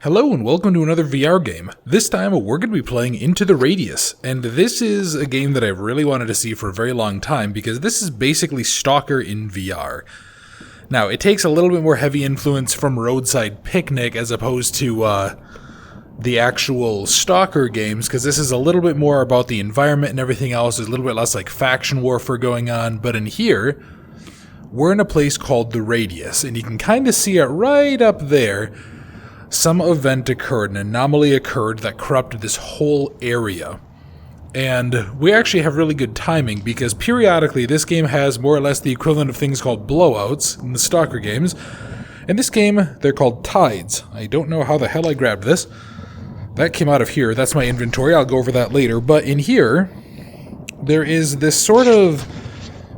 Hello and welcome to another VR game. This time we're going to be playing Into the Radius, and this is a game that I've really wanted to see for a very long time because this is basically Stalker in VR. Now, it takes a little bit more heavy influence from Roadside Picnic as opposed to the actual Stalker games, because this is a little bit more about the environment and everything else. There's a little bit less like faction warfare going on, but in here, we're in a place called the Radius, and you can kind of see it right up there. Some event occurred, an anomaly occurred that corrupted this whole area. And we actually have really good timing because periodically this game has more or less the equivalent of things called blowouts in the Stalker games. In this game, they're called tides. I don't know how the hell I grabbed this. That came out of here. That's my inventory. I'll go over that later. But in here, there is this sort of...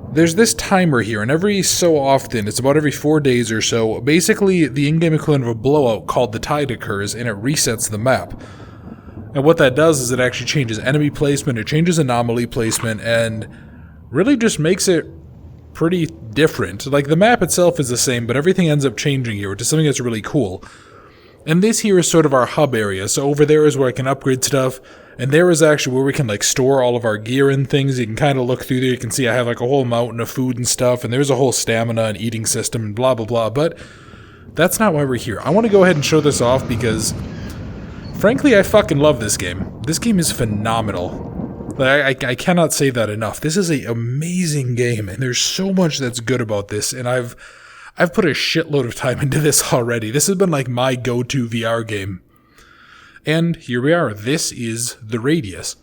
There's this timer here, and every so often, it's about every 4 days or so, basically the in-game equivalent of a blowout called the tide occurs, and it resets the map. And what that does is it actually changes enemy placement, it changes anomaly placement, and really just makes it pretty different. Like, the map itself is the same, but everything ends up changing here, which is something that's really cool. And this here is sort of our hub area, so over there is where I can upgrade stuff. And there is actually where we can, like, store all of our gear and things. You can kind of look through there. You can see I have, like, a whole mountain of food and stuff. And there's a whole stamina and eating system and blah, blah, blah. But that's not why we're here. I want to go ahead and show this off because, frankly, I fucking love this game. This game is phenomenal. Like, I cannot say that enough. This is an amazing game. And there's so much that's good about this. And I've put a shitload of time into this already. This has been, like, my go-to VR game. And here we are. This is the Radius.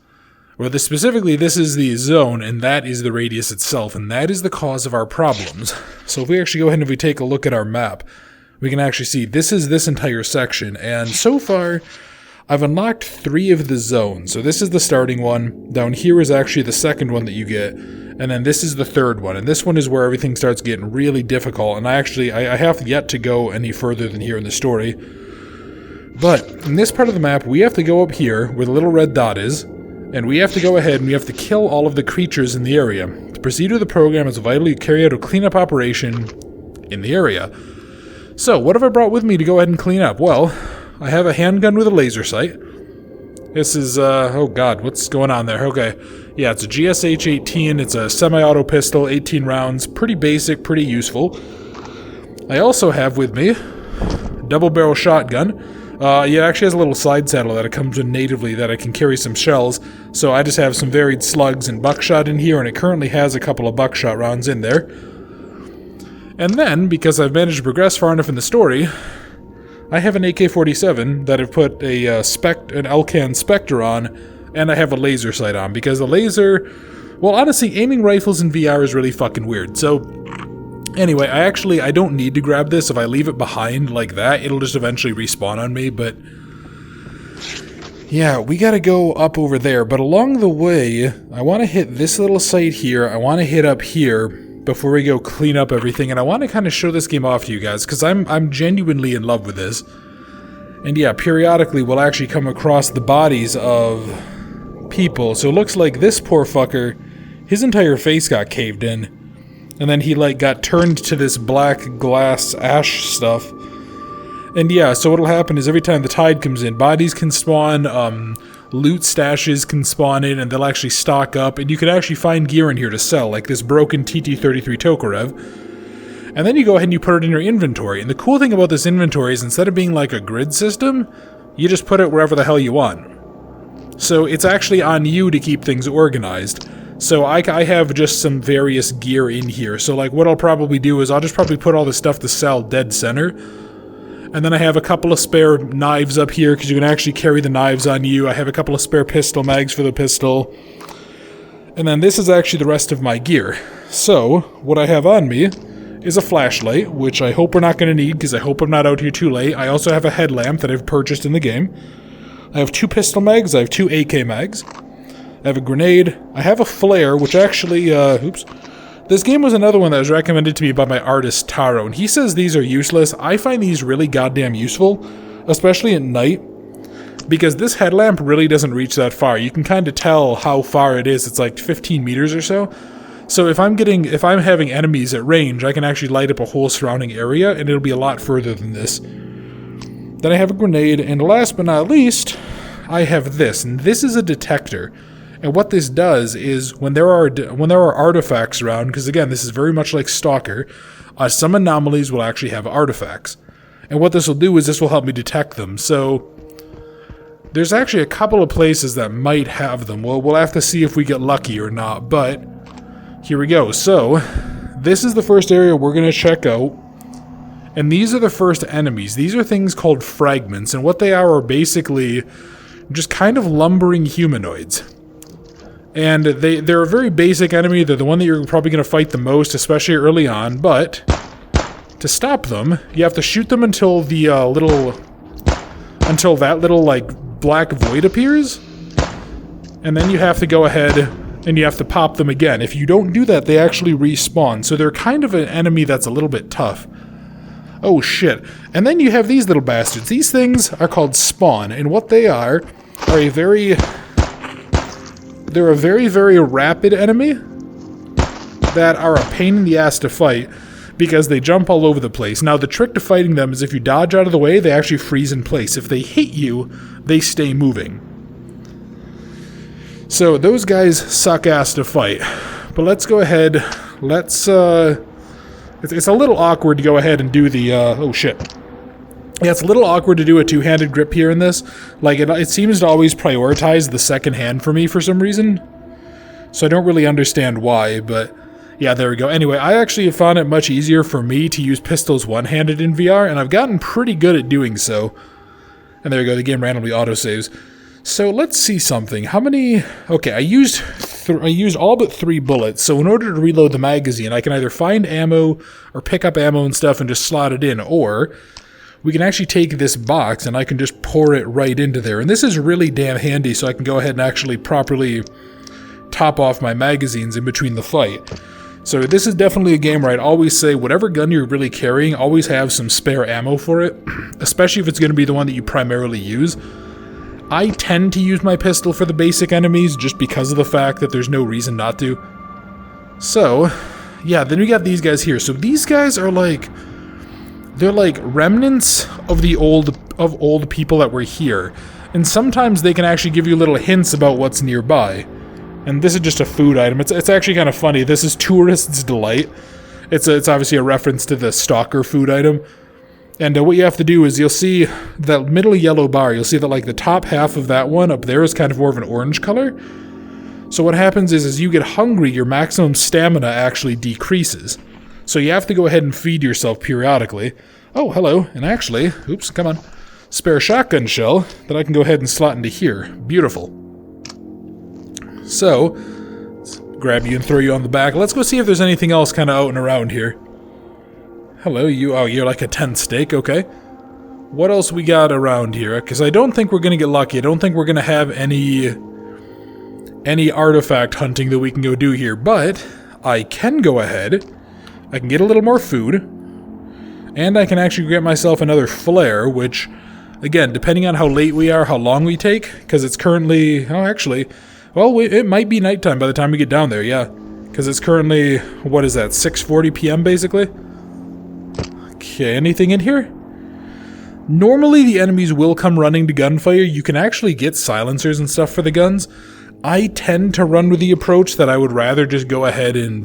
Or specifically, this is the zone, and that is the Radius itself, and that is the cause of our problems. So if we actually go ahead and if we take a look at our map, we can actually see this is this entire section, and so far, I've unlocked 3 of the zones. So this is the starting one, down here is actually the second one that you get, and then this is the third one, and this one is where everything starts getting really difficult, and I have yet to go any further than here in the story. But in this part of the map, we have to go up here where the little red dot is, and we have to go ahead and we have to kill all of the creatures in the area. To proceed with the program, it's vital you carry out a cleanup operation in the area. So, what have I brought with me to go ahead and clean up? Well, I have a handgun with a laser sight. This is, oh god, what's going on there? Okay, yeah, it's a GSH-18, it's a semi-auto pistol, 18 rounds, pretty basic, pretty useful. I also have with me a double-barrel shotgun. It actually has a little side saddle that it comes with natively that I can carry some shells, so I just have some varied slugs and buckshot in here, and it currently has a couple of buckshot rounds in there. And then, because I've managed to progress far enough in the story, I have an AK-47 that I've put an Elcan Spectre on, and I have a laser sight on, because the laser... Well, honestly, aiming rifles in VR is really fucking weird, so... Anyway, I don't need to grab this. If I leave it behind like that, it'll just eventually respawn on me, but... Yeah, we gotta go up over there, but along the way, I want to hit this little site here, I want to hit up here before we go clean up everything, and I want to kind of show this game off to you guys, because I'm genuinely in love with this. And yeah, periodically we'll actually come across the bodies of people, so it looks like this poor fucker, his entire face got caved in. And then he, like, got turned to this black glass ash stuff. And yeah, so what'll happen is every time the tide comes in, bodies can spawn, loot stashes can spawn in, and they'll actually stock up, and you can actually find gear in here to sell, like this broken TT-33 Tokarev. And then you go ahead and you put it in your inventory. And the cool thing about this inventory is instead of being like a grid system, you just put it wherever the hell you want. So it's actually on you to keep things organized. So I have just some various gear in here. So like what I'll probably do is I'll just probably put all the stuff to sell dead center. And then I have a couple of spare knives up here because you can actually carry the knives on you. I have a couple of spare pistol mags for the pistol. And then this is actually the rest of my gear. So what I have on me is a flashlight, which I hope we're not going to need because I hope I'm not out here too late. I also have a headlamp that I've purchased in the game. I have 2 pistol mags. I have 2 AK mags. I have a grenade. I have a flare, which actually, oops. This game was another one that was recommended to me by my artist, Taro, and he says these are useless. I find these really goddamn useful, especially at night, because this headlamp really doesn't reach that far. You can kind of tell how far it is. It's like 15 meters or so. So if I'm having enemies at range, I can actually light up a whole surrounding area, and it'll be a lot further than this. Then I have a grenade, and last but not least, I have this, and this is a detector. And what this does is when there are artifacts around, because again, this is very much like Stalker, some anomalies will actually have artifacts. And what this will do is this will help me detect them. So there's actually a couple of places that might have them. Well, we'll have to see if we get lucky or not, but here we go. So this is the first area we're going to check out. And these are the first enemies. These are things called fragments, and what they are basically just kind of lumbering humanoids. And they're a very basic enemy. They're the one that you're probably going to fight the most, especially early on, but to stop them, you have to shoot them until the until that little, like, black void appears, and then you have to go ahead and you have to pop them again. If you don't do that, they actually respawn, so they're kind of an enemy that's a little bit tough. Oh shit. And then you have these little bastards. These things are called spawn, and what they are a very rapid enemy that are a pain in the ass to fight because they jump all over the place. Now, the trick to fighting them is if you dodge out of the way, they actually freeze in place. If they hit you, they stay moving. So those guys suck ass to fight. But let's go ahead. Let's, it's a little awkward to go ahead and do the, oh shit. Yeah, it's a little awkward to do a two-handed grip here in this. Like, it seems to always prioritize the second hand for me for some reason. So I don't really understand why, but yeah, there we go. Anyway, I actually have found it much easier for me to use pistols one-handed in VR, and I've gotten pretty good at doing so. And there we go, the game randomly autosaves. So let's see something. How many... Okay, I used all but 3 bullets, so in order to reload the magazine, I can either find ammo or pick up ammo and stuff and just slot it in, or we can actually take this box and I can just pour it right into there. And this is really damn handy, so I can go ahead and actually properly top off my magazines in between the fight. So this is definitely a game where I'd always say whatever gun you're really carrying, always have some spare ammo for it, especially if it's going to be the one that you primarily use. I tend to use my pistol for the basic enemies just because of the fact that there's no reason not to. So, yeah, then we got these guys here. So these guys are like... They're like remnants of the old people that were here. And sometimes they can actually give you little hints about what's nearby. And this is just a food item. It's actually kind of funny. This is Tourist's Delight. It's obviously a reference to the Stalker food item. And what you have to do is you'll see that middle yellow bar. You'll see that like the top half of that one up there is kind of more of an orange color. So what happens is as you get hungry, your maximum stamina actually decreases. So you have to go ahead and feed yourself periodically. Oh, hello. And actually, oops, come on. Spare shotgun shell that I can go ahead and slot into here. Beautiful. So, let's grab you and throw you on the back. Let's go see if there's anything else kind of out and around here. Hello, you. Oh, you're like a tent stake. Okay. What else we got around here? Because I don't think we're going to get lucky. I don't think we're going to have any artifact hunting that we can go do here. But I can go ahead. I can get a little more food. And I can actually get myself another flare, which, again, depending on how late we are, how long we take, because it's currently... Oh, actually... Well, it might be nighttime by the time we get down there, yeah. Because it's currently, what is that, 6:40 p.m. basically? Okay, anything in here? Normally the enemies will come running to gunfire. You can actually get silencers and stuff for the guns. I tend to run with the approach that I would rather just go ahead and,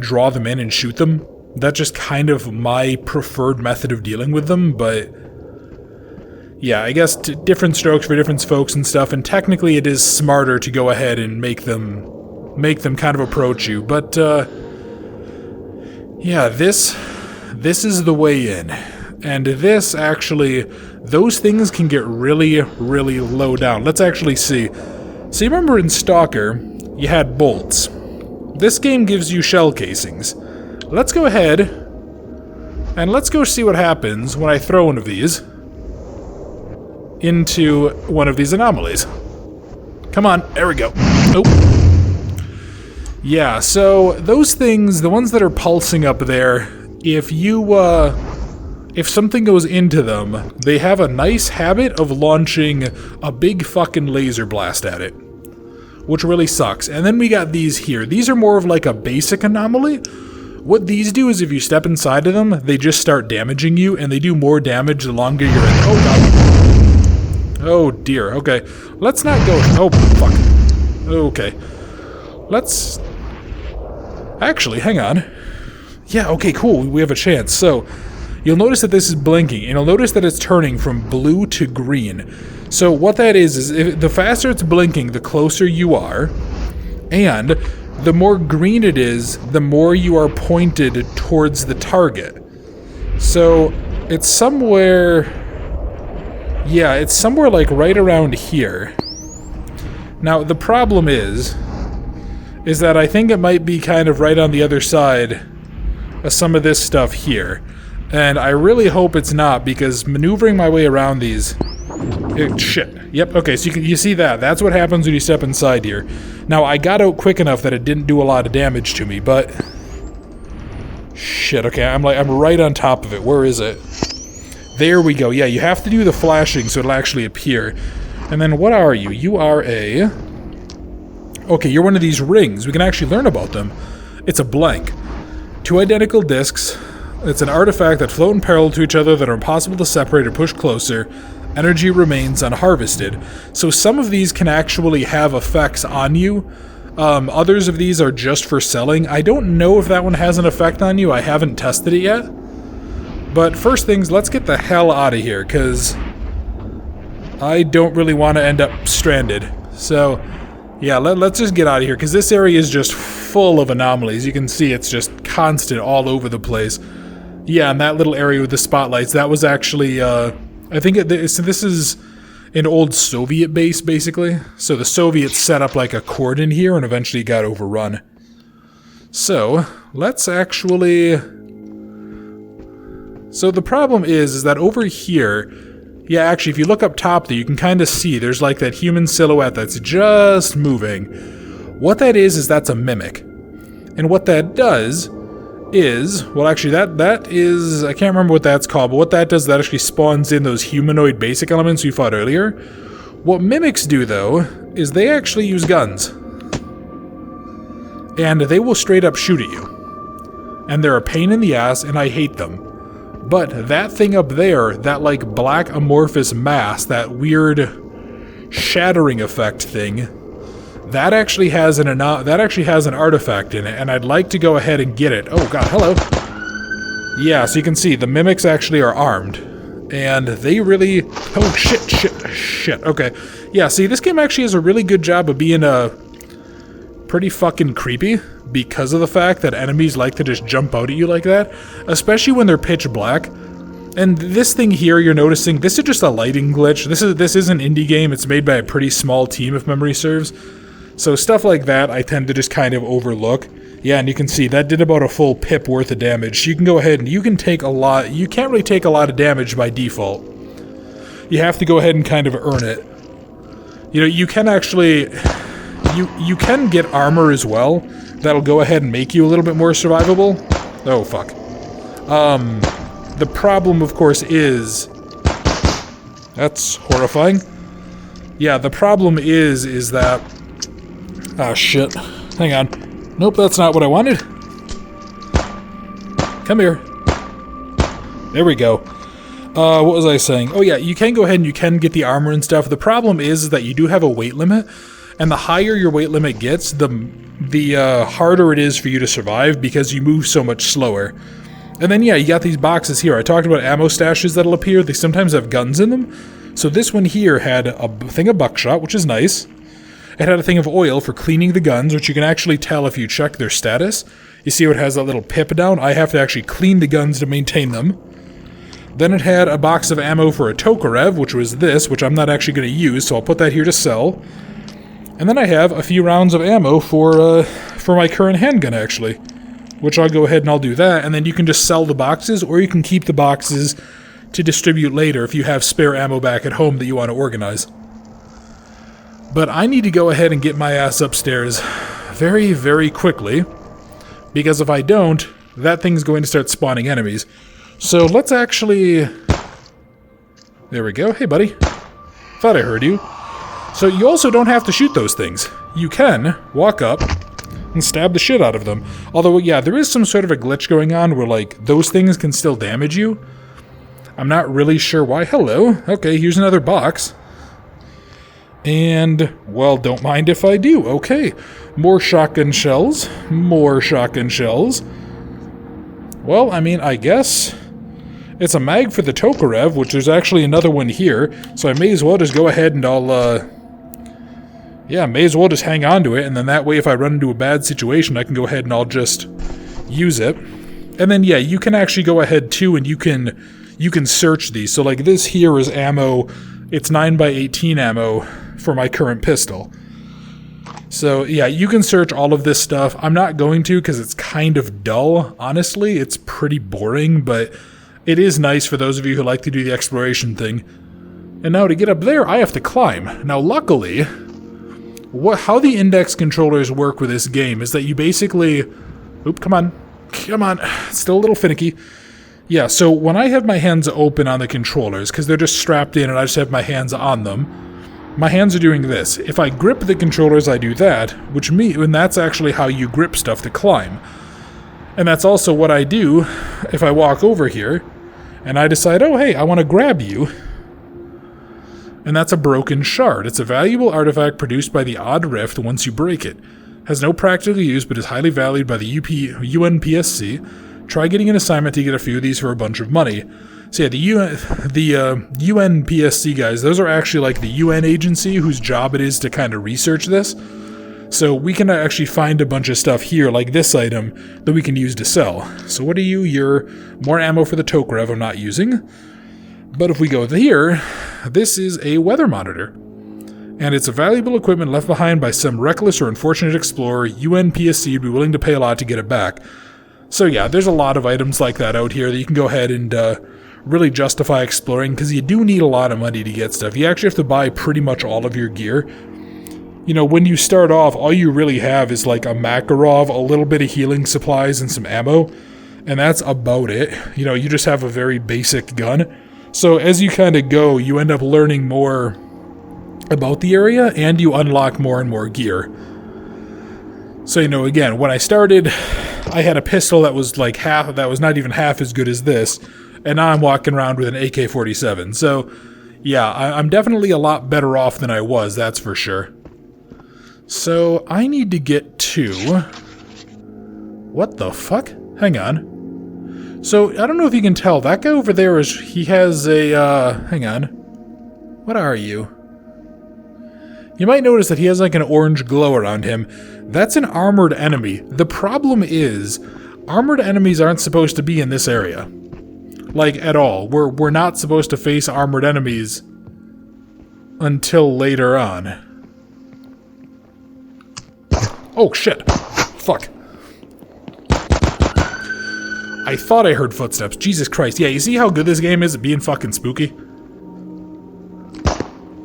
draw them in and shoot them. That's just kind of my preferred method of dealing with them, but... Yeah, I guess different strokes for different folks and stuff, and technically it is smarter to go ahead and make them kind of approach you, but, yeah, this is the way in. And this, actually, those things can get really, really low down. Let's actually see. So you remember in Stalker, you had bolts. This game gives you shell casings. Let's go ahead, and let's go see what happens when I throw one of these into one of these anomalies. Come on, there we go. Oh. Yeah, so those things, the ones that are pulsing up there, if something goes into them, they have a nice habit of launching a big fucking laser blast at it, which really sucks. And then we got these here. These are more of like a basic anomaly, What these do is if you step inside of them, they just start damaging you, and they do more damage the longer you're in. Oh, God. Oh, dear. Okay. Let's not go... Oh, fuck. Okay. Let's... Actually, hang on. Yeah, okay, cool. We have a chance. So, you'll notice that this is blinking, and you'll notice that it's turning from blue to green. So what that is if the faster it's blinking, the closer you are, and the more green it is, the more you are pointed towards the target. So it's somewhere... Yeah, it's somewhere like right around here. Now, the problem is that I think it might be kind of right on the other side of some of this stuff here. And I really hope it's not, because maneuvering my way around these... shit. Yep, okay, so you see that. That's what happens when you step inside here. Now, I got out quick enough that it didn't do a lot of damage to me, but... Shit, okay, I'm right on top of it. Where is it? There we go. Yeah, you have to do the flashing so it'll actually appear. And then what are you? You are a... Okay, you're one of these rings. We can actually learn about them. It's a blank. 2 identical discs. It's an artifact that float in parallel to each other that are impossible to separate or push closer. Energy remains unharvested. So some of these can actually have effects on you. Others of these are just for selling. I don't know if that one has an effect on you. I haven't tested it yet. But first things, let's get the hell out of here, because I don't really want to end up stranded. So... yeah, let's just get out of here, because this area is just full of anomalies. You can see it's just constant all over the place. Yeah, and that little area with the spotlights, that was actually, I think so this is an old Soviet base, basically. So the Soviets set up like a cordon here and eventually got overrun. So, let's actually... So the problem is that over here... Yeah, actually, if you look up top there, you can kind of see there's like that human silhouette that's just moving. What that is that's a mimic. And what that does is... Well, actually, that is... I can't remember what that's called, but what that does, that actually spawns in those humanoid basic elements we fought earlier. What mimics do, though, is they actually use guns. And they will straight up shoot at you. And they're a pain in the ass, and I hate them. But that thing up there, that like black amorphous mass, that weird shattering effect thing, that actually has an artifact in it, and I'd like to go ahead and get it. Oh god, hello. Yeah, so you can see the mimics actually are armed, and they really... Oh shit. Okay, yeah. See, this game actually has a really good job of being pretty fucking creepy. Because of the fact that enemies like to just jump out at you like that, especially when they're pitch black. And this thing here you're noticing, this is just a lighting glitch. This is an indie game. It's made by a pretty small team, if memory serves. So stuff like that I tend to just kind of overlook. Yeah, and you can see that did about a full pip worth of damage. You can go ahead and you can take a lot. You can't really take a lot of damage by default. You have to go ahead and kind of earn it. You know, you can actually... You can get armor as well. That'll go ahead and make you a little bit more survivable. Oh, fuck. The problem, of course, is... That's horrifying. Yeah, the problem is that... Ah, shit. Hang on. Nope, that's not what I wanted. Come here. There we go. What was I saying? Oh, yeah, you can go ahead and you can get the armor and stuff. The problem is that you do have a weight limit. And the higher your weight limit gets, the harder it is for you to survive because you move so much slower. And then, yeah, you got these boxes here. I talked about ammo stashes that'll appear. They sometimes have guns in them. So this one here had a thing of buckshot, which is nice. It had a thing of oil for cleaning the guns, which you can actually tell if you check their status. You see how it has that little pip down? I have to actually clean the guns to maintain them. Then it had a box of ammo for a Tokarev, which was this, which I'm not actually going to use, so I'll put that here to sell. And then I have a few rounds of ammo for my current handgun, actually. Which I'll go ahead and I'll do that, and then you can just sell the boxes, or you can keep the boxes to distribute later if you have spare ammo back at home that you want to organize. But I need to go ahead and get my ass upstairs very, very quickly, because if I don't, that thing's going to start spawning enemies. So let's actually... There we go. Hey, buddy. Thought I heard you. So you also don't have to shoot those things. You can walk up, and stab the shit out of them. Although, yeah, there is some sort of a glitch going on where, like, those things can still damage you. I'm not really sure why. Hello. Okay, here's another box. And, well, don't mind if I do. Okay. More shotgun shells. More shotgun shells. Well, I mean, I guess it's a mag for the Tokarev, which there's actually another one here. So I may as well just go ahead and I'll, yeah, may as well just hang on to it. And then that way, if I run into a bad situation, I can go ahead and I'll just use it. And then, yeah, you can actually go ahead, too, and you can search these. So, like, this here is ammo. It's 9x18 ammo for my current pistol. So, yeah, you can search all of this stuff. I'm not going to because it's kind of dull, honestly. It's pretty boring, but it is nice for those of you who like to do the exploration thing. And now to get up there, I have to climb. Now, luckily, how the index controllers work with this game is that you basically... Oop, come on. Come on. It's still a little finicky. Yeah, so when I have my hands open on the controllers, because they're just strapped in and I just have my hands on them, my hands are doing this. If I grip the controllers, I do that, and that's actually how you grip stuff to climb. And that's also what I do if I walk over here, and I decide, oh hey, I want to grab you. And that's a broken shard. It's a valuable artifact produced by the Odd Rift once you break it. Has no practical use, but is highly valued by the UNPSC. Try getting an assignment to get a few of these for a bunch of money. So yeah, the UNPSC guys, those are actually like the UN agency whose job it is to kind of research this. So we can actually find a bunch of stuff here, like this item, that we can use to sell. So what are you? You're more ammo for the Tokarev I'm not using. But if we go here, this is a weather monitor. And it's a valuable equipment left behind by some reckless or unfortunate explorer. UNPSC would be willing to pay a lot to get it back. So yeah, there's a lot of items like that out here that you can go ahead and really justify exploring, because you do need a lot of money to get stuff. You actually have to buy pretty much all of your gear. You know, when you start off, all you really have is like a Makarov, a little bit of healing supplies, and some ammo. And that's about it. You know, you just have a very basic gun. So as you kind of go, you end up learning more about the area, and you unlock more and more gear. So, you know, again, when I started, I had a pistol that was like that was not even half as good as this, and now I'm walking around with an AK-47. So, yeah, I'm definitely a lot better off than I was, that's for sure. So, I need to get to... What the fuck? Hang on. So, I don't know if you can tell, that guy over there he has a, hang on. What are you? You might notice that he has like an orange glow around him. That's an armored enemy. The problem is, armored enemies aren't supposed to be in this area. Like, at all. We're not supposed to face armored enemies until later on. Oh, shit. Fuck. I thought I heard footsteps. Jesus Christ. Yeah, you see how good this game is at being fucking spooky?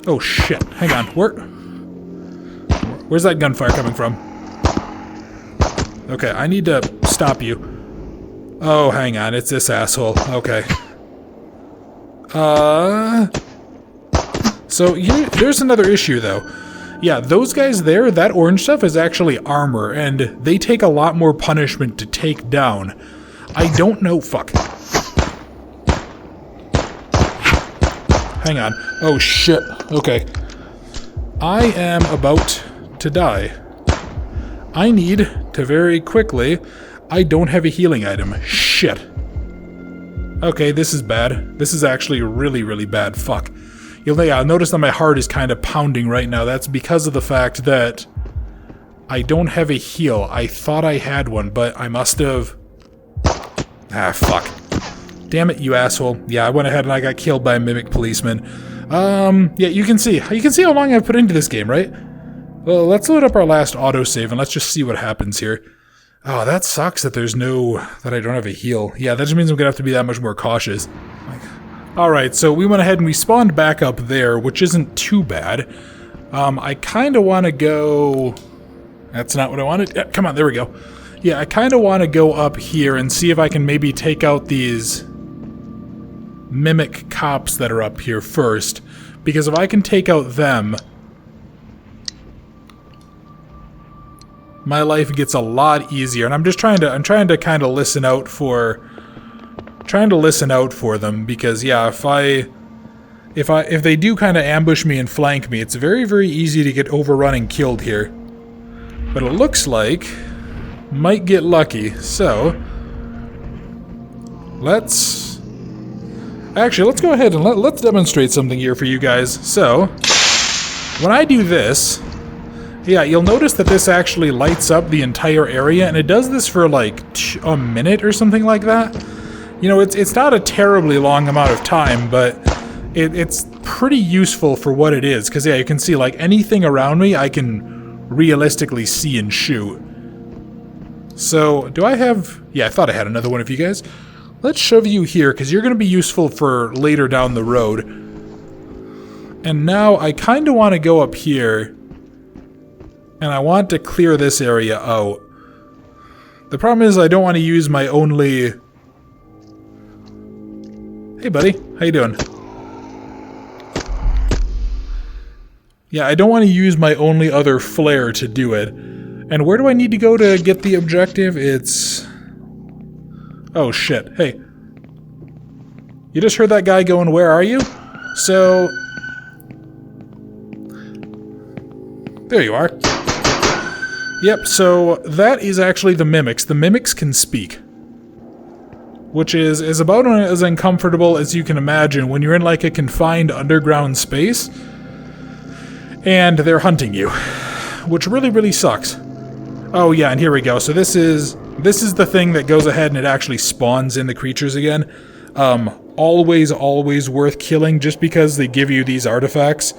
Oh, shit. Hang on. Where's that gunfire coming from? Okay, I need to stop you. Oh, hang on. It's this asshole. Okay. So, there's another issue, though. Yeah, those guys there, that orange stuff is actually armor, and they take a lot more punishment to take down. I don't know... Fuck. Hang on. Oh, shit. Okay. I am about to die. I need to very quickly... I don't have a healing item. Shit. Okay, this is bad. This is actually really, really bad. Fuck. You'll notice that my heart is kind of pounding right now. That's because of the fact that I don't have a heal. I thought I had one, but I must have... Ah, fuck. Damn it, you asshole. Yeah, I went ahead and I got killed by a mimic policeman. Yeah, you can see how long I've put into this game, right? Well, let's load up our last autosave and let's just see what happens here. Oh, that sucks that that I don't have a heal. Yeah, that just means I'm gonna have to be that much more cautious. Alright, so we went ahead and we spawned back up there, which isn't too bad. I kinda wanna go... That's not what I wanted. Yeah, come on, there we go. Yeah, I kinda wanna go up here and see if I can maybe take out these mimic cops that are up here first. Because if I can take out them... my life gets a lot easier. And I'm trying to kind of listen out for them, because yeah, if they do kind of ambush me and flank me, it's very, very easy to get overrun and killed here. But it looks like might get lucky. So let's go ahead and let's demonstrate something here for you guys. So when I do this, yeah, you'll notice that this actually lights up the entire area, and it does this for like a minute or something like that. You know, it's not a terribly long amount of time, but it's pretty useful for what it is, because yeah, you can see like anything around me I can realistically see and shoot. So do I have... yeah, I thought I had another one of you guys. Let's shove you here, because you're going to be useful for later down the road. And now I kind of want to go up here, and I want to clear this area out. The problem is I don't want to use my only... hey buddy, how you doing? Yeah, I don't want to use my only other flare to do it. And where do I need to go to get the objective? It's... oh shit, hey. You just heard that guy going, where are you? So... there you are. Yep, so that is actually the mimics. The mimics can speak. Which is about as uncomfortable as you can imagine when you're in like a confined underground space and they're hunting you, which really, really sucks. Oh yeah, and here we go. So this is the thing that goes ahead and it actually spawns in the creatures again. Always worth killing just because they give you these artifacts.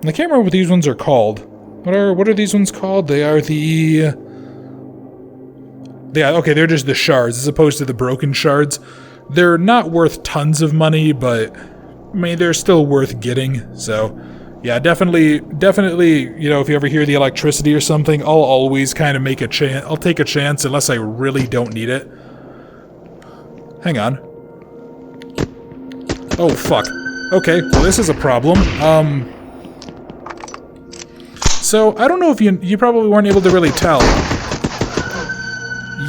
And I can't remember what these ones are called. What are these ones called? They are the... yeah, okay, they're just the shards as opposed to the broken shards. They're not worth tons of money, but I mean, they're still worth getting. So, yeah, definitely, you know, if you ever hear the electricity or something, I'll always kind of make a chance. I'll take a chance unless I really don't need it. Hang on. Oh, fuck. Okay, well, this is a problem. So, I don't know if you probably weren't able to really tell.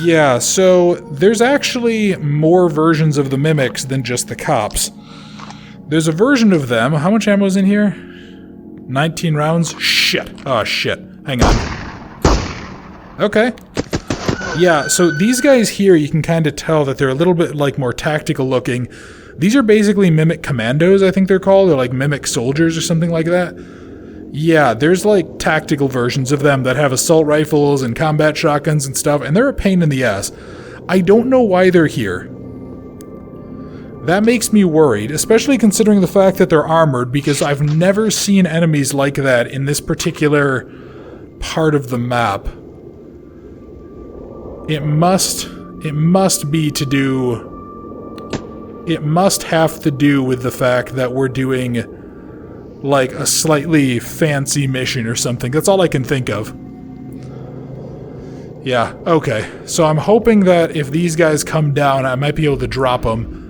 Yeah, so there's actually more versions of the mimics than just the cops. There's a version of them. How much ammo is in here? 19 rounds? Shit. Oh, shit. Hang on. Okay. Yeah, so these guys here, you can kind of tell that they're a little bit, like, more tactical looking. These are basically mimic commandos, I think they're called, or, like, mimic soldiers or something like that. Yeah, there's, like, tactical versions of them that have assault rifles and combat shotguns and stuff, and they're a pain in the ass. I don't know why they're here. That makes me worried, especially considering the fact that they're armored, because I've never seen enemies like that in this particular part of the map. It must be to do... it must have to do with the fact that we're doing... like a slightly fancy mission or something. That's all I can think of. Yeah, okay. So I'm hoping that if these guys come down, I might be able to drop them.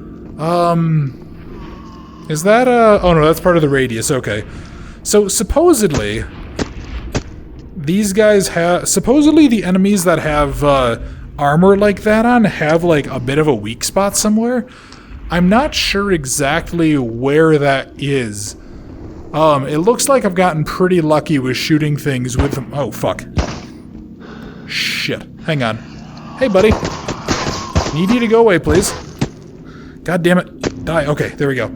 Is that oh no, that's part of the radius, okay. So supposedly, these guys have... supposedly the enemies that have armor like that on have like a bit of a weak spot somewhere. I'm not sure exactly where that is. It looks like I've gotten pretty lucky with shooting things with them. Oh, fuck. Shit. Hang on. Hey, buddy. Need you to go away, please. God damn it. Die. Okay, there we go.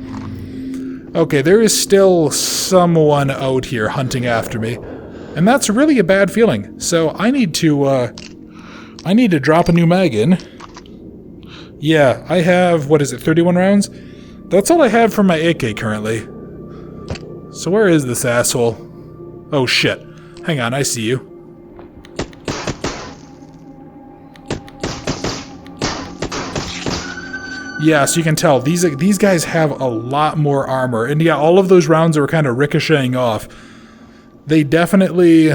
Okay, there is still someone out here hunting after me. And that's really a bad feeling. So I need to drop a new mag in. Yeah, I have, what is it, 31 rounds? That's all I have for my AK currently. So where is this asshole? Oh shit. Hang on, I see you. Yeah, so you can tell, these guys have a lot more armor. And yeah, all of those rounds that were kind of ricocheting off. They definitely...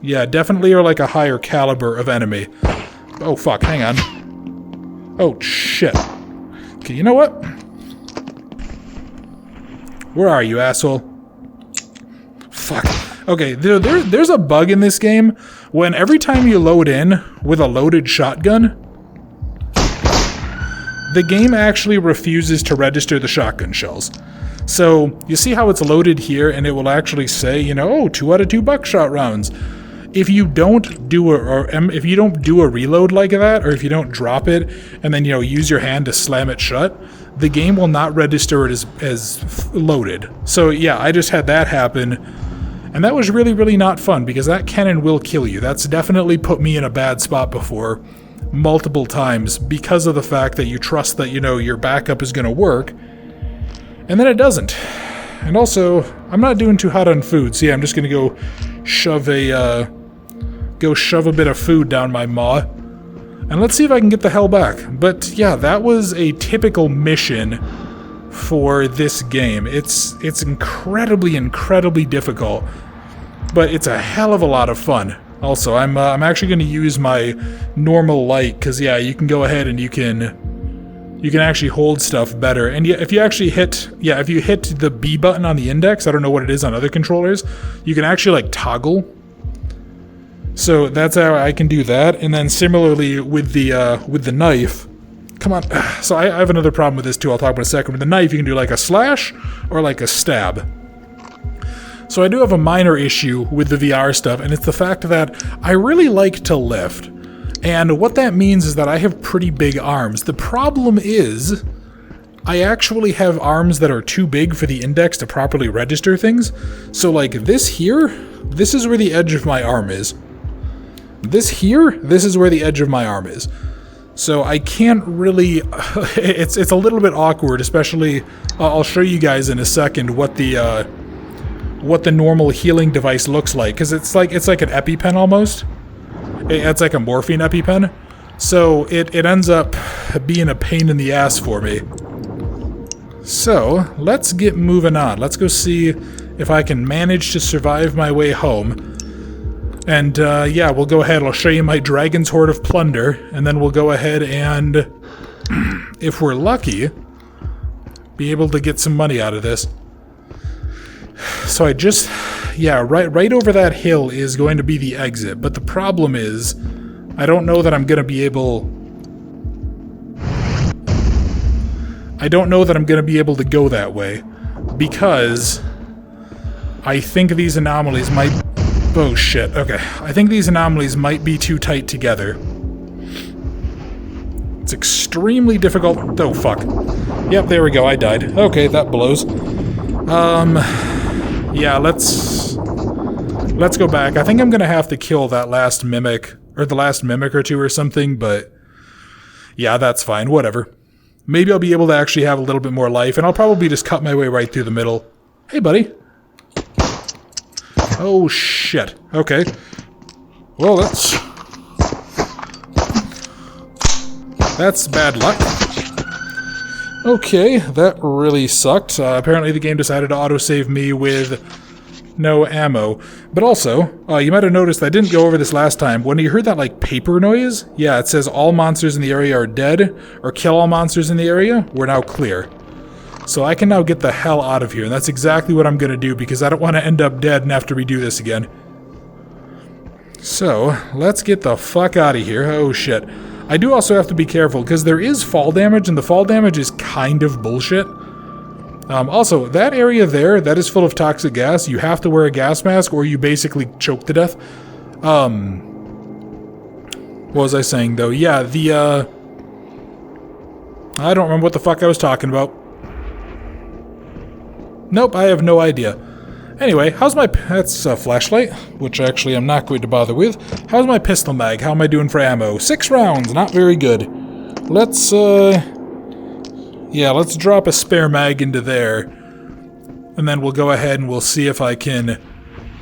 yeah, definitely are like a higher caliber of enemy. Oh fuck, hang on. Oh shit. Okay, you know what? Where are you, asshole? Fuck. Okay, there's a bug in this game when every time you load in with a loaded shotgun, the game actually refuses to register the shotgun shells. So you see how it's loaded here, and it will actually say, you know, oh, 2 out of 2 buckshot rounds. If you don't do a reload like that, or if you don't drop it and then, you know, use your hand to slam it shut, the game will not register it as loaded. So yeah, I just had that happen, and that was really, really not fun because that cannon will kill you. That's definitely put me in a bad spot before, multiple times, because of the fact that you trust that, you know, your backup is going to work, and then it doesn't. And also, I'm not doing too hot on food, so yeah, I'm just going to go shove a bit of food down my maw, and let's see if I can get the hell back. But yeah, that was a typical mission for this game. It's incredibly, incredibly difficult, but it's a hell of a lot of fun. Also, I'm actually going to use my normal light, because yeah, you can go ahead and you can actually hold stuff better. And yeah, if you hit the B button on the index, I don't know what it is on other controllers, you can actually like toggle. So that's how I can do that. And then similarly with the knife, come on. So I have another problem with this too, I'll talk about in a second. With the knife, you can do like a slash or like a stab. So I do have a minor issue with the VR stuff, and it's the fact that I really like to lift. And what that means is that I have pretty big arms. The problem is, I actually have arms that are too big for the index to properly register things. So like this here, this is where the edge of my arm is. This is where the edge of my arm is. So I can't really, it's a little bit awkward, especially, I'll show you guys in a second what the normal healing device looks like, because it's like an EpiPen almost. It's like a morphine EpiPen. So it ends up being a pain in the ass for me. So let's get moving on. Let's go see if I can manage to survive my way home. And yeah, we'll go ahead, I'll show you my Dragon's Hoard of Plunder, and then we'll go ahead and, if we're lucky, be able to get some money out of this. So I just, yeah, right over that hill is going to be the exit, but the problem is, I don't know that I'm going to be able to go that way, because I think these anomalies might... Oh shit, okay. I think these anomalies might be too tight together. It's extremely difficult... Oh, fuck. Yep, there we go, I died. Okay, that blows. Yeah, let's go back. I think I'm gonna have to kill that last mimic, or the last mimic or two or something, but... Yeah, that's fine, whatever. Maybe I'll be able to actually have a little bit more life, and I'll probably just cut my way right through the middle. Hey, buddy. Oh, shit. Okay. Well, that's bad luck. Okay, that really sucked. Apparently the game decided to autosave me with no ammo. But also, you might have noticed I didn't go over this last time. When you heard that, like, paper noise, yeah, it says all monsters in the area are dead, or kill all monsters in the area. We're now clear. So I can now get the hell out of here, and that's exactly what I'm gonna do, because I don't want to end up dead and have to redo this again. So, let's get the fuck out of here. Oh shit. I do also have to be careful, because there is fall damage, and the fall damage is kind of bullshit. Also, that area there, that is full of toxic gas. You have to wear a gas mask, or you basically choke to death. What was I saying, though? Yeah, I don't remember what the fuck I was talking about. Nope, I have no idea. Anyway, how's my... That's a flashlight, which actually I'm not going to bother with. How's my pistol mag? How am I doing for ammo? 6 rounds, not very good. Let's, yeah, let's drop a spare mag into there. And then we'll go ahead and we'll see if I can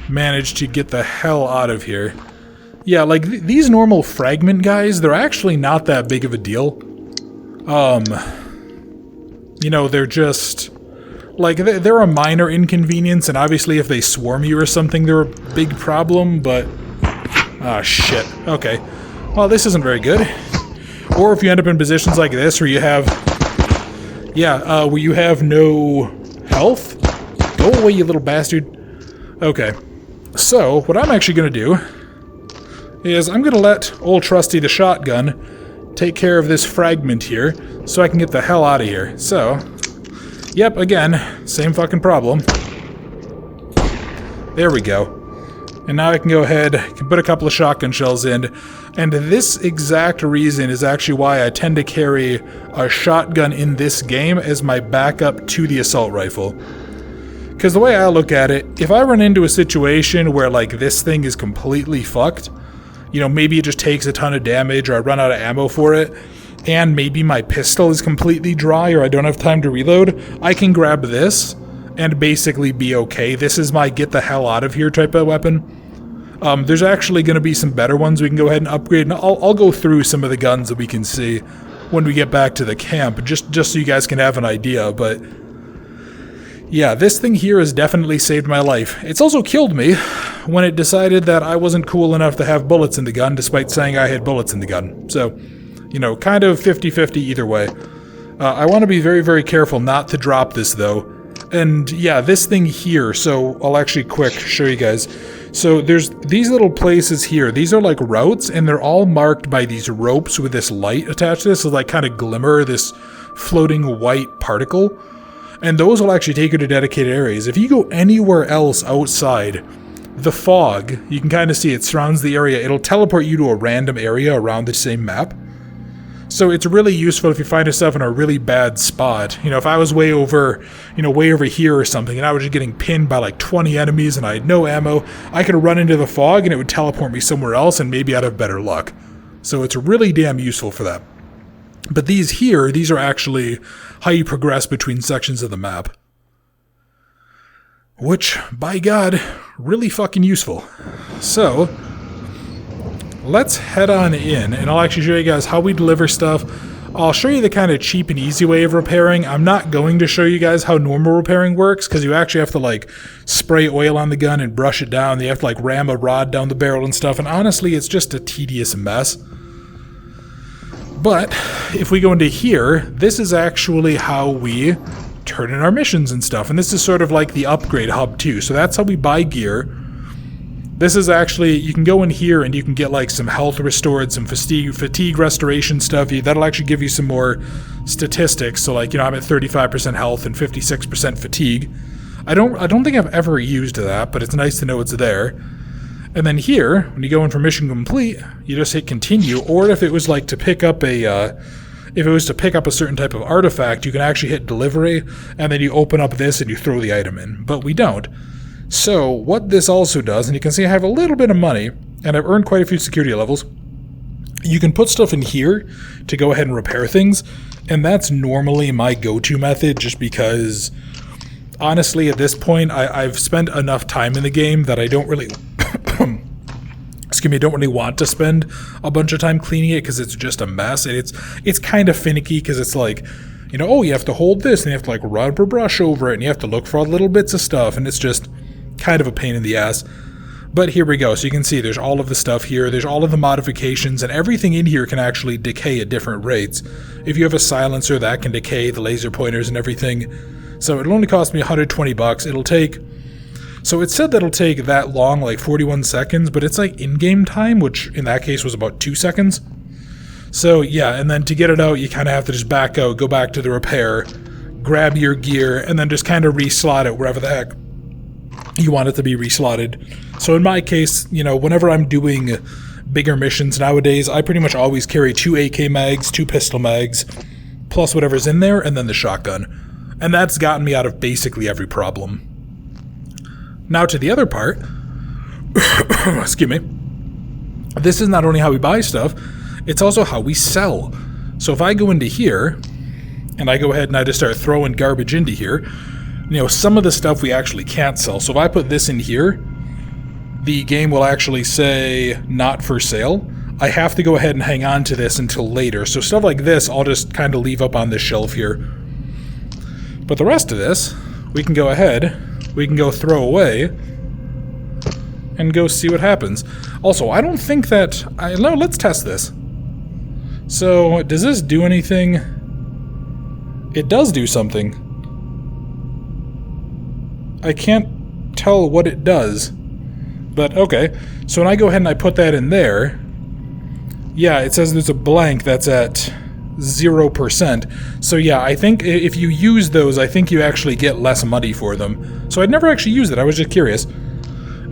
manage to get the hell out of here. Yeah, like, these normal fragment guys, they're actually not that big of a deal. You know, they're just... Like, they're a minor inconvenience, and obviously if they swarm you or something, they're a big problem, but... Ah, shit. Okay. Well, this isn't very good. Or if you end up in positions like this, where you have... Yeah, where you have no health? Go away, you little bastard. Okay. So, what I'm actually going to do is I'm going to let old trusty the shotgun take care of this fragment here so I can get the hell out of here. So, yep, again, same fucking problem. There we go. And now I can go ahead, can put a couple of shotgun shells in, and this exact reason is actually why I tend to carry a shotgun in this game as my backup to the assault rifle. Because the way I look at it, if I run into a situation where, like, this thing is completely fucked, you know, maybe it just takes a ton of damage or I run out of ammo for it, and maybe my pistol is completely dry or I don't have time to reload, I can grab this and basically be okay. This is my get the hell out of here type of weapon. There's actually going to be some better ones we can go ahead and upgrade, and I'll go through some of the guns that we can see when we get back to the camp, just so you guys can have an idea, but yeah, this thing here has definitely saved my life. It's also killed me when it decided that I wasn't cool enough to have bullets in the gun, despite saying I had bullets in the gun. So, you know, kind of 50-50 either way. I want to be very, very careful not to drop this, though. And yeah, this thing here, so I'll actually quick show you guys. So there's these little places here. These are like routes, and they're all marked by these ropes with this light attached to this, so like kind of glimmer, this floating white particle. And those will actually take you to dedicated areas. If you go anywhere else outside, the fog, you can kind of see it surrounds the area. It'll teleport you to a random area around the same map. So it's really useful if you find yourself in a really bad spot. You know, if I was way over here or something, and I was just getting pinned by like 20 enemies and I had no ammo, I could run into the fog and it would teleport me somewhere else and maybe I'd have better luck. So it's really damn useful for that. But these here, these are actually how you progress between sections of the map. Which, by God, really fucking useful. So, let's head on in, and I'll actually show you guys how we deliver stuff. I'll show you the kind of cheap and easy way of repairing. I'm not going to show you guys how normal repairing works, because you actually have to, like, spray oil on the gun and brush it down. You have to, like, ram a rod down the barrel and stuff, and honestly, it's just a tedious mess. But, if we go into here, this is actually how we turn in our missions and stuff, and this is sort of like the upgrade hub, too. So that's how we buy gear. This is actually, you can go in here and you can get like some health restored, some fatigue restoration stuff. That'll actually give you some more statistics. So like, you know, I'm at 35% health and 56% fatigue. I don't think I've ever used that, but it's nice to know it's there. And then here, when you go in for mission complete, you just hit continue. Or if it was like to pick up a certain type of artifact, you can actually hit delivery, and then you open up this and you throw the item in. But we don't. So, what this also does, and you can see I have a little bit of money, and I've earned quite a few security levels. You can put stuff in here to go ahead and repair things, and that's normally my go-to method, just because, honestly, at this point, I've spent enough time in the game that I don't really... don't really want to spend a bunch of time cleaning it, because it's just a mess, and it's kind of finicky, because it's like... You know, oh, you have to hold this, and you have to, like, rub a brush over it, and you have to look for all little bits of stuff, and it's just kind of a pain in the ass. But here we go. So you can see there's all of the stuff here. There's all of the modifications, and everything in here can actually decay at different rates. If you have a silencer, that can decay, the laser pointers and everything. So it'll only cost me $120. It'll take... So it said that it'll take that long, like 41 seconds, but it's like in-game time, which in that case was about 2 seconds. So yeah, and then to get it out, you kind of have to just back out, go back to the repair, grab your gear, and then just kind of reslot it wherever the heck you want it to be reslotted. So in my case, you know, whenever I'm doing bigger missions nowadays, I pretty much always carry 2 AK mags, 2 pistol mags, plus whatever's in there, and then the shotgun. And that's gotten me out of basically every problem. Now to the other part, excuse me, this is not only how we buy stuff, it's also how we sell. So if I go into here, and I go ahead and I just start throwing garbage into here, you know, some of the stuff we actually can't sell. So if I put this in here, the game will actually say, not for sale. I have to go ahead and hang on to this until later. So stuff like this, I'll just kind of leave up on this shelf here. But the rest of this, we can go ahead, we can go throw away, and go see what happens. Also, I don't think that... No, let's test this. So, does this do anything? It does do something. I can't tell what it does. But okay, so when I go ahead and I put that in there, yeah, it says there's a blank that's at 0%. So yeah, I think if you use those, I think you actually get less money for them. So I'd never actually used it, I was just curious.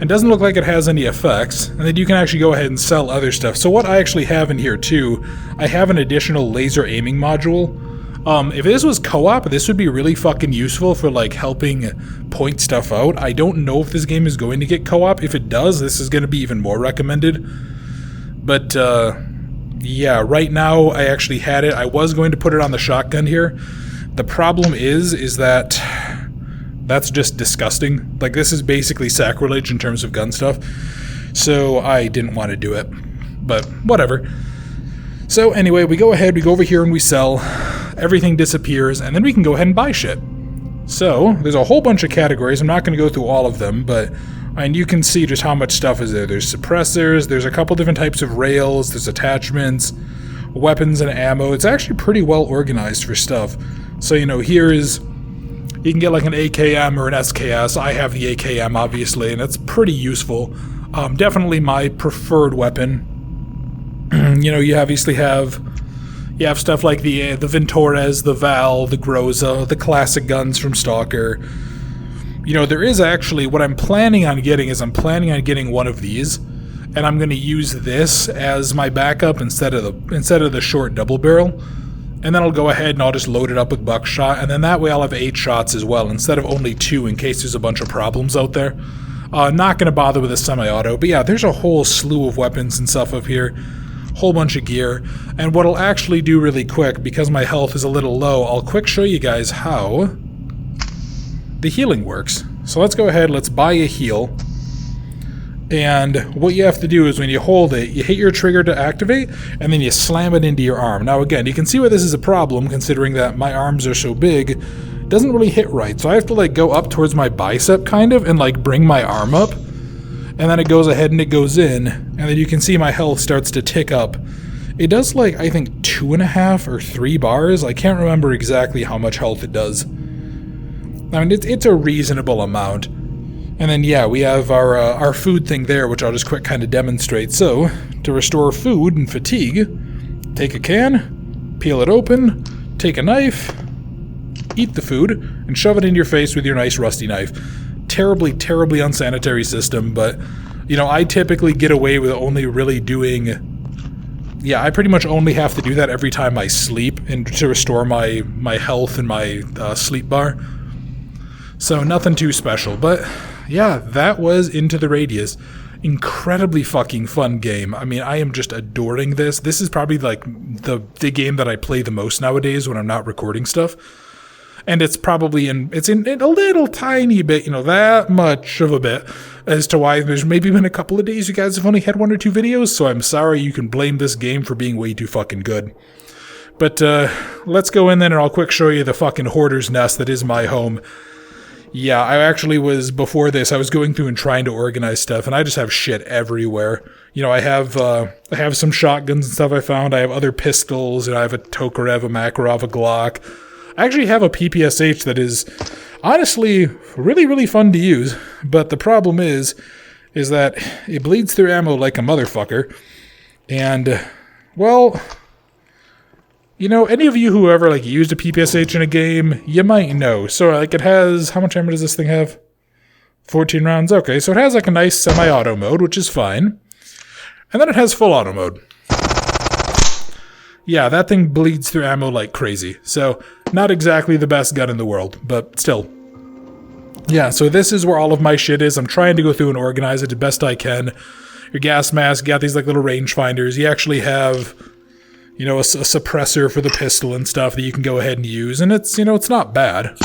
It doesn't look like it has any effects, and then you can actually go ahead and sell other stuff. So what I actually have in here too, I have an additional laser aiming module. If this was co-op, this would be really fucking useful for like helping point stuff out. I don't know if this game is going to get co-op. If it does, this is going to be even more recommended. But yeah, right now I actually had it. I was going to put it on the shotgun here. The problem is that that's just disgusting. Like, this is basically sacrilege in terms of gun stuff. So I didn't want to do it. But whatever. So anyway, we go ahead, we go over here and we sell. Everything disappears, and then we can go ahead and buy shit. So there's a whole bunch of categories. I'm not going to go through all of them, but and you can see just how much stuff is there. There's suppressors, there's a couple different types of rails, there's attachments, weapons and ammo. It's actually pretty well organized for stuff. So, you know, here is, you can get like an AKM or an SKS. I have the AKM, obviously, and it's pretty useful. Definitely my preferred weapon. You know, you obviously have stuff like the Ventores, the Val, the Groza, the classic guns from Stalker. You know, there is actually, what I'm planning on getting is I'm planning on getting one of these, and I'm going to use this as my backup instead of the short double barrel. And then I'll go ahead and I'll just load it up with buckshot, and then that way I'll have 8 shots as well instead of only 2 in case there's a bunch of problems out there. Not going to bother with a semi-auto, but yeah, there's a whole slew of weapons and stuff up here. Whole bunch of gear. And what I'll actually do really quick, because my health is a little low, I'll quick show you guys how the healing works. So let's go ahead, let's buy a heal. And what you have to do is when you hold it, you hit your trigger to activate, and then you slam it into your arm. Now again, you can see why this is a problem, considering that my arms are so big. It doesn't really hit right, so I have to like go up towards my bicep kind of, and like bring my arm up. And then it goes ahead and it goes in, and then you can see my health starts to tick up. It does like, I think 2.5 or 3 bars. I can't remember exactly how much health it does. I mean, it's a reasonable amount. And then yeah, we have our food thing there, which I'll just quick kind of demonstrate. So, to restore food and fatigue, take a can, peel it open, take a knife, eat the food, and shove it in your face with your nice rusty knife. Terribly, terribly unsanitary system, but, you know, I typically get away with only really doing... Yeah, I pretty much only have to do that every time I sleep and to restore my health and my sleep bar. So nothing too special, but yeah, that was Into the Radius. Incredibly fucking fun game. I mean, I am just adoring this. This is probably like the game that I play the most nowadays when I'm not recording stuff. And it's probably in a little tiny bit, you know, that much of a bit, as to why there's maybe been a couple of days you guys have only had 1 or 2 videos, so I'm sorry. You can blame this game for being way too fucking good. But let's go in then and I'll quick show you the fucking hoarder's nest that is my home. Yeah, I actually was, before this, I was going through and trying to organize stuff, and I just have shit everywhere. You know, I have some shotguns and stuff I found, I have other pistols, and I have a Tokarev, a Makarov, a Glock. I actually have a PPSH that is honestly really, really fun to use, but the problem is that it bleeds through ammo like a motherfucker, and, well, you know, any of you who ever, like, used a PPSH in a game, you might know. So, like, it has, how much ammo does this thing have? 14 rounds? Okay, so it has, like, a nice semi-auto mode, which is fine. And then it has full auto mode. Yeah, that thing bleeds through ammo like crazy. So, not exactly the best gun in the world, but still. Yeah, so this is where all of my shit is. I'm trying to go through and organize it the best I can. Your gas mask, you got these like little rangefinders. You actually have, you know, a suppressor for the pistol and stuff that you can go ahead and use. And it's, you know, it's not bad.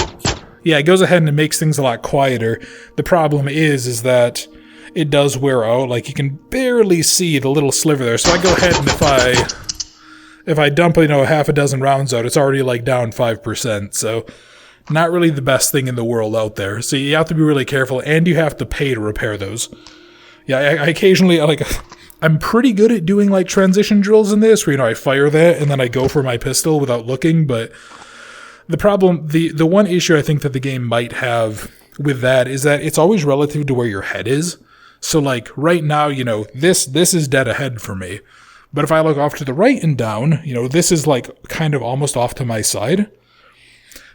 Yeah, it goes ahead and it makes things a lot quieter. The problem is that it does wear out. Like, you can barely see the little sliver there. So I go ahead and if I dump, you know, half a dozen rounds out, it's already like down 5%. So not really the best thing in the world out there. So you have to be really careful, and you have to pay to repair those. Yeah, I occasionally, like, I'm pretty good at doing like transition drills in this, where, you know, I fire that and then I go for my pistol without looking. But the problem, the one issue I think that the game might have with that is that it's always relative to where your head is. So like right now, you know, this is dead ahead for me. But if I look off to the right and down, you know, this is like kind of almost off to my side.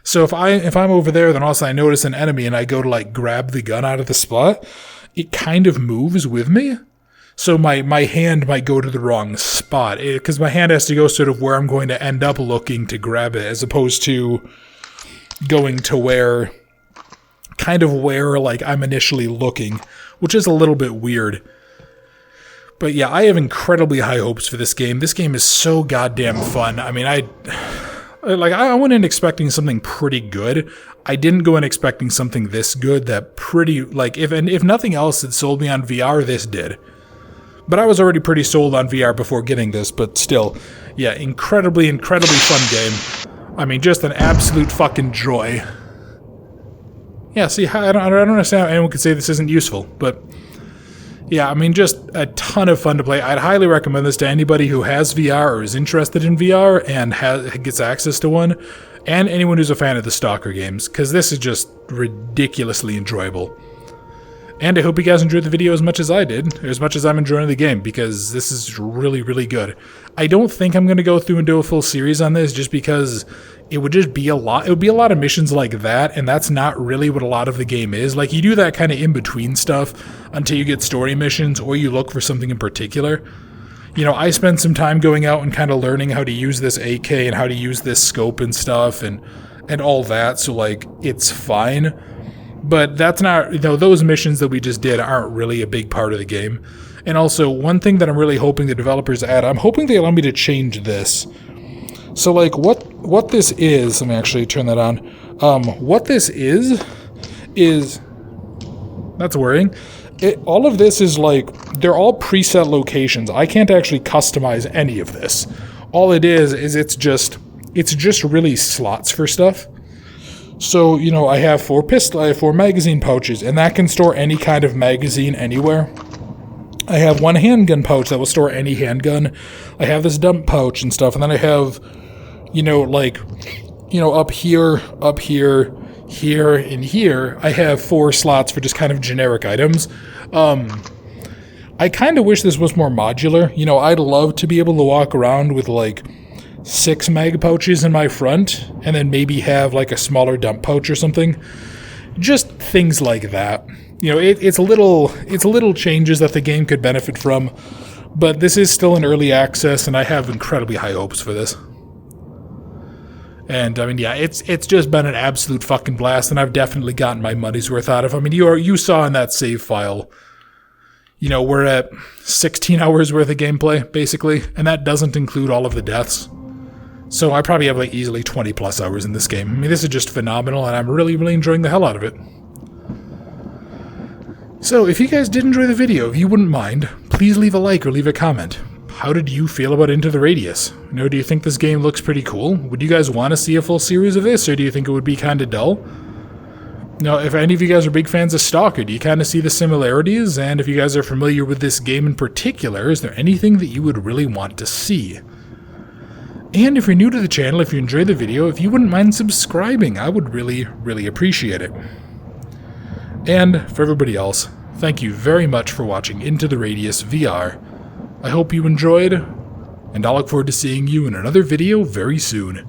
So if I'm over there, then also I notice an enemy and I go to like grab the gun out of the spot, it kind of moves with me. So my hand might go to the wrong spot, because my hand has to go sort of where I'm going to end up looking to grab it, as opposed to going to where like I'm initially looking, which is a little bit weird. But yeah, I have incredibly high hopes for this game. This game is so goddamn fun. I mean, I went in expecting something pretty good. I didn't go in expecting something this good. That pretty, like, if nothing else had sold me on VR, this did. But I was already pretty sold on VR before getting this, but still, yeah, incredibly fun game. I mean, just an absolute fucking joy. Yeah, see, I don't understand how anyone could say this isn't useful, but yeah, I mean, just a ton of fun to play. I'd highly recommend this to anybody who has VR or is interested in VR and gets access to one, and anyone who's a fan of the Stalker games, because this is just ridiculously enjoyable. And I hope you guys enjoyed the video as much as I did, as much as I'm enjoying the game, because this is really, really good. I don't think I'm going to go through and do a full series on this, just because it would just be a lot. It would be a lot of missions like that, and that's not really what a lot of the game is. Like, you do that kind of in-between stuff until you get story missions, or you look for something in particular. You know, I spent some time going out and kind of learning how to use this AK and how to use this scope and stuff, and all that, so, like, it's fine. But that's not, you know, those missions that we just did aren't really a big part of the game. And also, one thing that I'm really hoping the developers add, I'm hoping they allow me to change this. So, like, what this is, let me actually turn that on. What this is, that's worrying. All of this is, like, they're all preset locations. I can't actually customize any of this. All it is it's just really slots for stuff. So, you know, I have 4 magazine pouches, and that can store any kind of magazine anywhere. I have 1 handgun pouch that will store any handgun. I have this dump pouch and stuff, and then I have, you know, like, you know, up here, here, and here, I have 4 slots for just kind of generic items. I kind of wish this was more modular. You know, I'd love to be able to walk around with, like, 6 mag pouches in my front, and then maybe have like a smaller dump pouch or something. Just things like that. You know, it's little changes that the game could benefit from, but this is still in early access, and I have incredibly high hopes for this. And I mean, yeah, it's just been an absolute fucking blast, and I've definitely gotten my money's worth out of it. I mean, you saw in that save file, you know, we're at 16 hours worth of gameplay, basically, and that doesn't include all of the deaths. So I probably have like easily 20 plus hours in this game. I mean, this is just phenomenal, and I'm really, really enjoying the hell out of it. So if you guys did enjoy the video, if you wouldn't mind, please leave a like or leave a comment. How did you feel about Into the Radius? You know, do you think this game looks pretty cool? Would you guys want to see a full series of this, or do you think it would be kind of dull? Now, if any of you guys are big fans of Stalker, do you kind of see the similarities? And if you guys are familiar with this game in particular, is there anything that you would really want to see? And if you're new to the channel, if you enjoyed the video, if you wouldn't mind subscribing, I would really, really appreciate it. And for everybody else, thank you very much for watching Into the Radius VR. I hope you enjoyed, and I'll look forward to seeing you in another video very soon.